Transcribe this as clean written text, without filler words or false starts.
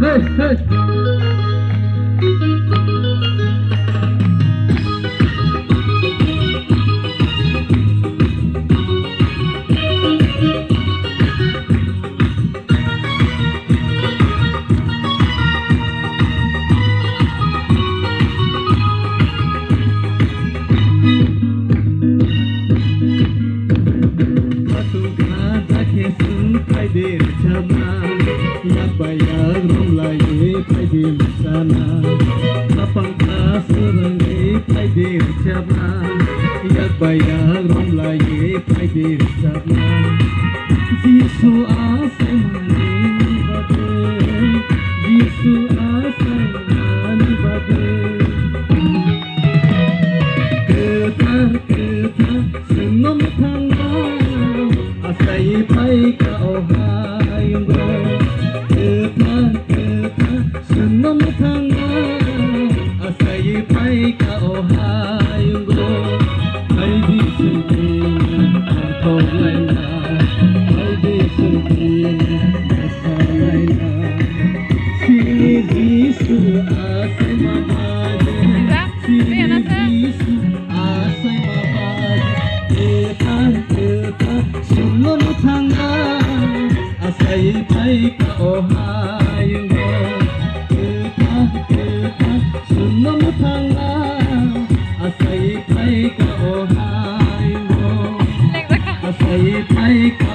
Hey, hey. Paidir chama ya bayag romlai paidir sana apang kasurang paidir chama ya bayag romlai paidir chama Jisu asai mani bade Jisu asai mani bade ketar ketar senom thangma asai pai ka ohayung go ketar ketar senom thangma asai pai ka ohayung go ai di sing thong lai na ai di sing asai na si Jisu asai mabade si Jisu asai mabade ketar Sulon thangga asai pai ka ohayung go ketar sulon thangga asai pai ka ohayung go asai pai ka